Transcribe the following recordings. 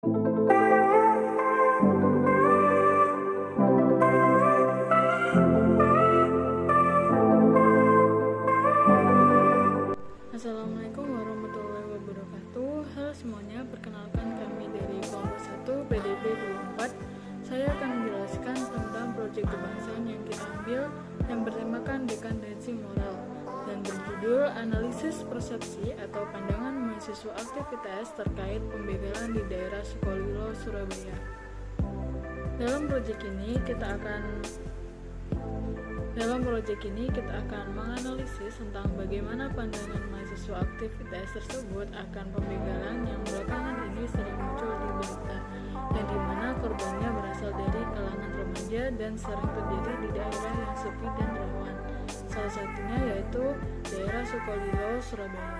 Assalamualaikum warahmatullahi wabarakatuh. Halo semuanya, perkenalkan kami dari kelompok 1 PDB 24. Saya akan menjelaskan tentang proyek kebangsaan yang kita ambil yang bertemakan dekandensi moral dan berjudul Analisis Persepsi atau Pandangan Mahasiswa Aktivitas terkait pembegalan di daerah Sukolilo, Surabaya. Dalam proyek ini kita akan menganalisis tentang bagaimana pandangan mahasiswa aktivitas tersebut akan pembegalan yang belakangan ini sering muncul di berita, yang dimana korbannya berasal dari kalangan remaja dan sering terjadi di daerah yang sepi dan rawan. Salah satunya yaitu daerah Sukolilo, Surabaya.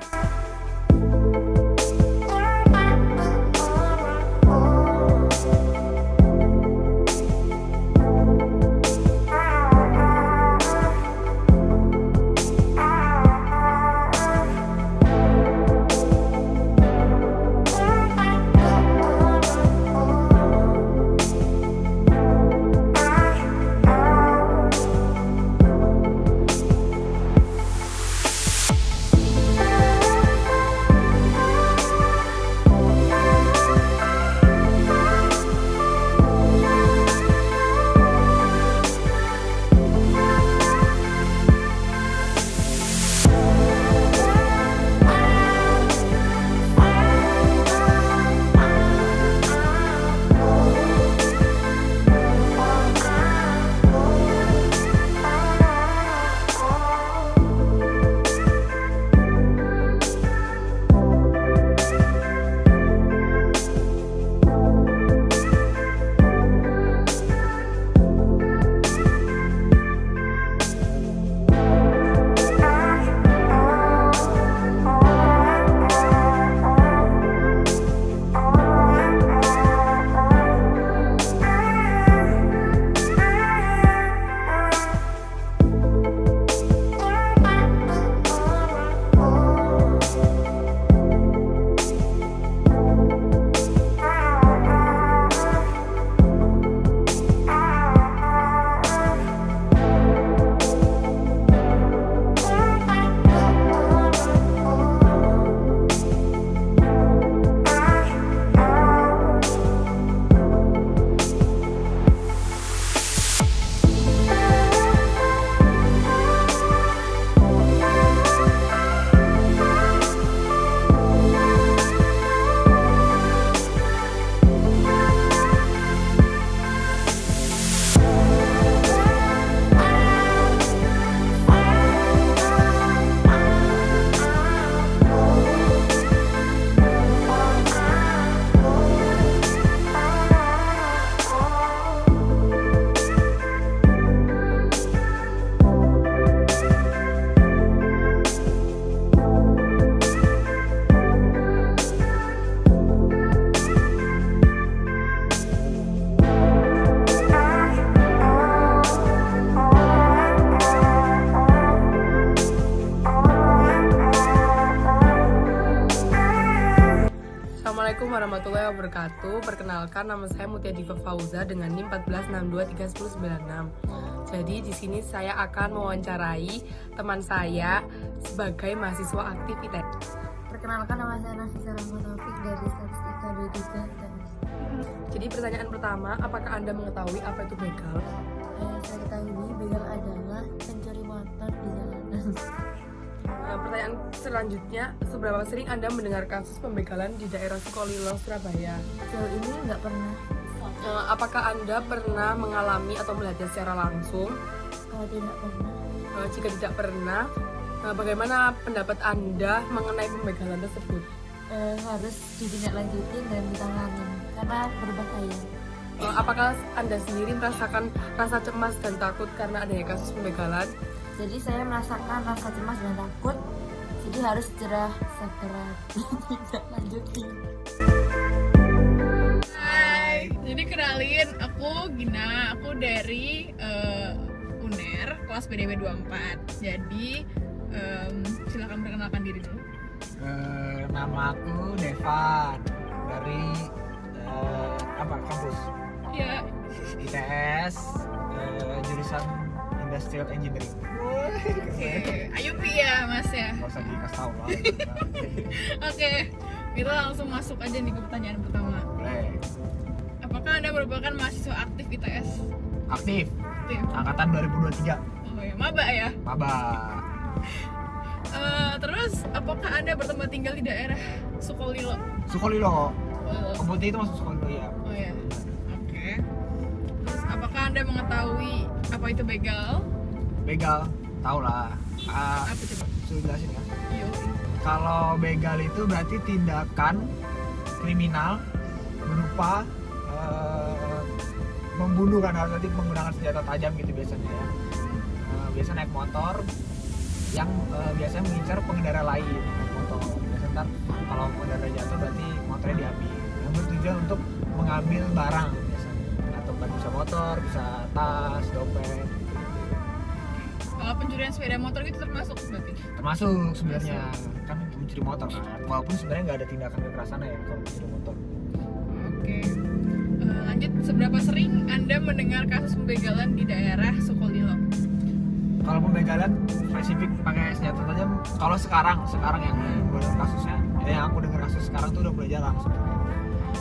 Assalamualaikum warahmatullahi wabarakatuh. Perkenalkan, nama saya Mutia Diva Fauza dengan NIM 146231096. Jadi di sini saya akan mewawancarai teman saya sebagai mahasiswa aktivitas. Perkenalkan, nama saya Nafisa Rahmataufik dari Statistika 23. Jadi pertanyaan pertama, apakah Anda mengetahui apa itu begal? Saya ketahui begal adalah pencuri motor di jalanan. Pertanyaan selanjutnya, seberapa sering Anda mendengar kasus pembegalan di daerah Sukolilo, Surabaya? Sejauh ini nggak pernah. Apakah Anda pernah mengalami atau melihatnya secara langsung? Tidak pernah. Jika tidak pernah, bagaimana pendapat Anda mengenai pembegalan tersebut? Harus ditindaklanjuti dan ditangani karena berbahaya. Apakah Anda sendiri merasakan rasa cemas dan takut karena adanya kasus pembegalan? Jadi saya merasakan rasa cemas dan takut. Jadi harus segera ditindaklanjuti. Hai, jadi kenalin, aku Gina, aku dari UNER, kelas PDB 24. Jadi silakan perkenalkan diri dulu. Nama aku Devan dari kampus. Iya. ITS jurusan Industrial Engineering. Oke, IUP ya Mas ya. Gak usah dikasih tahu lah. Oke, kita langsung masuk aja nih ke pertanyaan pertama. Boleh. Apakah Anda merupakan mahasiswa aktif ITS? Aktif. Aktif. Angkatan 2023. Oh ya, maba ya. Maba. Terus, apakah Anda bertempat tinggal di daerah Sukolilo? Sukolilo. Sukolilo. Kebunti itu masuk Sukolilo ya. Oh ya. Oke. Terus, apakah Anda mengetahui apa itu begal? Begal, tau lah. Apa coba? Sudah jelasin ya. Iya. Kalau begal itu berarti tindakan kriminal berupa membunuh kan, harus nanti menggunakan senjata tajam gitu biasanya ya. Biasa naik motor yang biasanya mengincar pengendara lain naik motor. Biasanya ntar kalau pengendara jatuh berarti motornya diambil. Yang bertujuan untuk mengambil barang biasanya. Atau kan bisa motor, bisa tas, dompet. Kalau pencurian sepeda motor gitu termasuk berarti? Termasuk sebenarnya kan mencuri motor kan. Walaupun sebenarnya nggak ada tindakan kekerasan ya kalau mencuri motor. Oke. Lanjut, seberapa sering Anda mendengar kasus pembegalan di daerah Sukolilo? Kalau pembegalan spesifik pakai senjata tajam, kalau sekarang yang gue dengar kasusnya, yang aku dengar kasus sekarang tuh udah mulai jarang sebenarnya.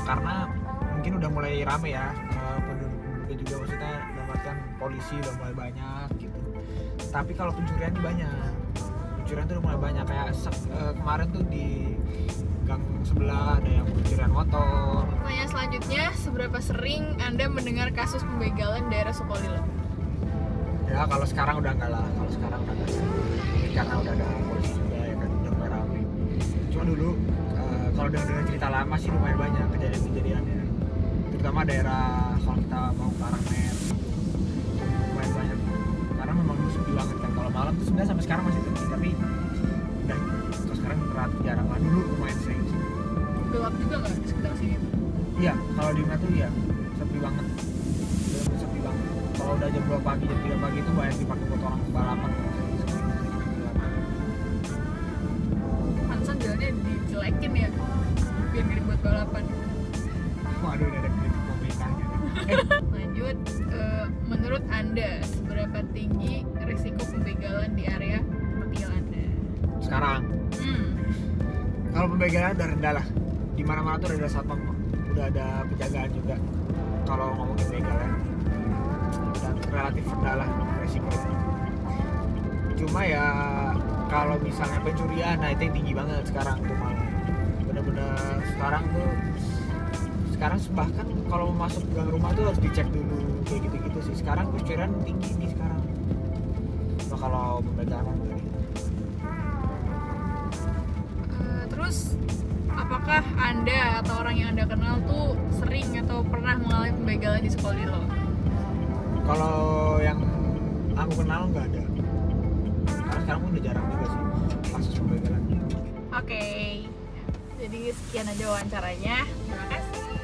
Karena mungkin udah mulai rame ya, penduduknya juga, maksudnya dalam artian polisi udah mulai banyak gitu. Tapi kalau pencurian ini banyak, pencurian tuh udah mulai banyak. Kayak kemarin tuh di gang sebelah ada yang pencurian motor. Pertanyaan selanjutnya, seberapa sering Anda mendengar kasus pembegalan daerah Sukolilo? Ya kalau sekarang udah enggak lah, kalau sekarang udah enggak. Mungkin karena udah ada polisi juga ya kan, udah mulai rame. Cuma dulu kalau dengar cerita lama sih lumayan banyak kejadian-kejadiannya. Terutama daerah kalau kita mau ke arah Mer gitu, lumayan banyak. Karena memang dulu sepi banget kan, kalau malam tuh sebenarnya sampai sekarang masih sepi, tapi udah kalau sekarang relatif jarang lah. Dulu lumayan sering sih. Gelap juga nggak di sekitar sini? Iya, kalau di Mer tuh iya sepi banget. Bener-bener sepi banget. Kalau udah jam 2 pagi, jam 3 pagi itu banyak dipakai buat orang balapan. Pantesan jalannya dijelekin ya, biar nggak dibuat balapan. Waduh, udah ada kritik pemerintahnya. Lanjut, menurut Anda seberapa tinggi risiko pembegalan di area tempat tinggal Anda? Sekarang, kalau pembegalan udah rendah lah. Di mana-mana tuh udah ada satpam, udah ada penjagaan juga. Kalau ngomongin begal ya, udah relatif rendah lah resikonya. Cuma ya kalau misalnya pencurian, nah itu yang tinggi banget sekarang tuh malah. Bener-bener sekarang bahkan kalau mau masuk gang rumah tuh harus dicek dulu kayak gitu-gitu sih. Sekarang pencurian tinggi nih sekarang. Nah, kalau pembegalan Terus, apakah Anda atau orang yang Anda kenal tuh sering atau pernah mengalami pembegalan di Sukolilo? kalau yang aku kenal nggak ada. Karena sekarang pun udah jarang juga sih kasus pembegalan. Oke, jadi sekian aja wawancaranya. Terima kasih.